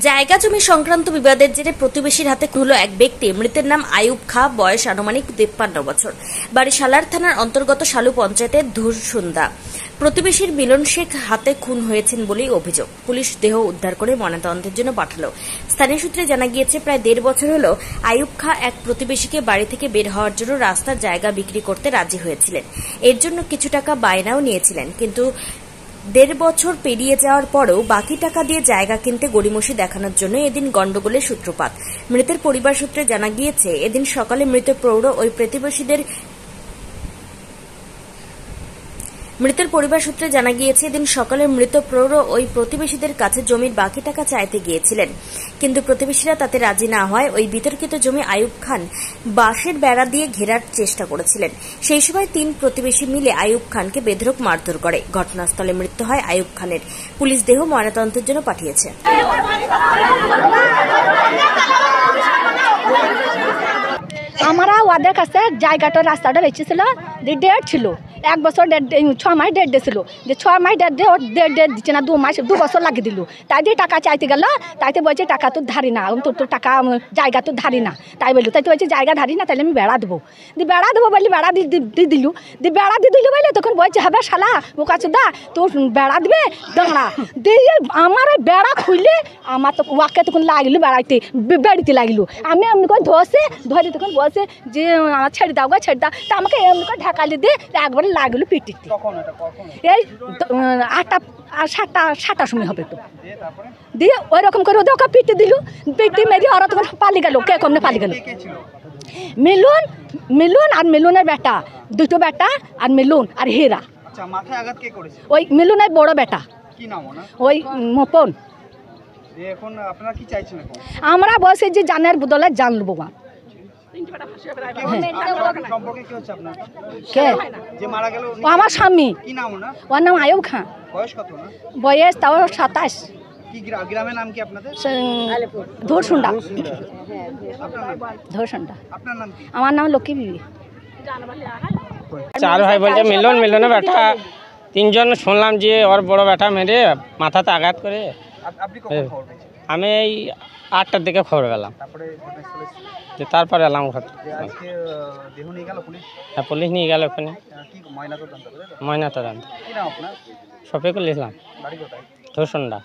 জায়গা জমি সংক্রান্ত বিবাদের জেরে প্রতিবেশীর হাতে খুন হলো এক ব্যক্তি। মৃতের নাম আইয়ুব খাঁ, বয়স আনুমানিক 53 বছর, বাড়ি সালার থানার অন্তর্গত শালু পঞ্চায়েতের ধুরসুন্দা। প্রতিবেশীর মিলন শেখ হাতে খুন হয়েছেন বলেই অভিযোগ। পুলিশ দেহ উদ্ধার করে ময়নাতদন্তের জন্য পাঠালো। স্থানীয় সূত্রে জানা গিয়েছে, প্রায় 1.5 বছর হলো আইয়ুব খাঁ এক প্রতিবেশীকে বাড়ি থেকে বের হওয়ার জন্য রাস্তার জায়গা বিক্রি করতে রাজি হয়েছিলেন। এর জন্য কিছু টাকা বায়নাও নিয়েছিলেন, কিন্তু 1.5 বছর পেরিয়ে যাওয়ার পরেও বাকি টাকা দিয়ে জায়গা কিনতে গড়িমসি দেখানোর জন্য এদিন গন্ডগোলের সূত্রপাত। মৃতের পরিবার সূত্রে জানা গিয়েছে, এদিন সকালে মৃত প্রৌঢ় ওই প্রতিবেশীদের কাছে জমির বাকি টাকা চাইতে গিয়েছিলেন, কিন্তু প্রতিবেশীরা তাতে রাজি না হয় ওই বিতর্কিত জমি আইয়ুব খান বাঁশের বেড়া দিয়ে ঘেরার চেষ্টা করেছিলেন। সেই সময় 3 প্রতিবেশী মিলে আইয়ুব খানকে বেধড়ক মারধর করে। ঘটনাস্থলে মৃত্যু হয় আইয়ুব খানের। পুলিশ দেহ ময়নাতদন্তের জন্য পাঠিয়েছে। আমরা ওদের কাছে জায়গাটা রাস্তাটা বেঁচেছিল, ডেট ছিল 1 বছর 6 মাস ডেট দিয়েছিল, যে 6 মাস ডেট দিচ্ছে না, 2 মাস 2 বছর লাগিয়ে দিল। তাই দিয়ে টাকা চাইতে গেল, তাইতে বলছে টাকা তো ধারি না, তোর টাকা জায়গা তো ধারি না। তাই বললো, তাই তো বলছে জায়গা ধারি না, তাহলে আমি বেড়া দেবো বলি বেড়া দিয়ে দিল। বেড়া দিয়ে দিল বলে তখন বলছে হবে শালা ও কাছে দা তো বেড়া দিবে দাঁড়া দিয়ে আমার বেড়া খুললে আমার তো ওয়াকে তখন লাগলো বেড়াইতে বেড়িতে লাগলো। আমি এমনি করে ধরে তখন বলছে যে আমার ছেড়ে দাও তা আমাকে এমনি করে ঢাকালি দিয়ে একবারে লাগলো পিটিতে। এই 7টার সময় হবে তো, দিয়ে ওই রকম করে ওদের ওকে পিটি দিল, পিটি মেরে ওরা তখন পালিয়ে গেল। কে কমনে পালিয়ে গেল? মিলন আর মিলনের বেটা, 2টো বেটা, আর মিলন আর হীরা। ওই মিলনের বড় বেটা, ওই মোপন। আমরা বলছি যে জানের বদলে জান লব। আমার স্বামী, ওর নাম আইয়ুব খাঁ, বয়স তাও 27। ধুরসুন্দা। আমার নাম লক্ষ্মী বিবি। 4 ভাই বলছে মিলনের বেটা 3 জন শুনলাম যে ওর বড় বেটা মেরে মাথাতে আঘাত করে। আমি এই 8টার দিকে খবর পেলাম, তারপরে এলাম। পুলিশ নিয়ে গেল ওখানে ময়নাতদন্ত। শফিকুল ইসলাম, ধুরসুন্দা।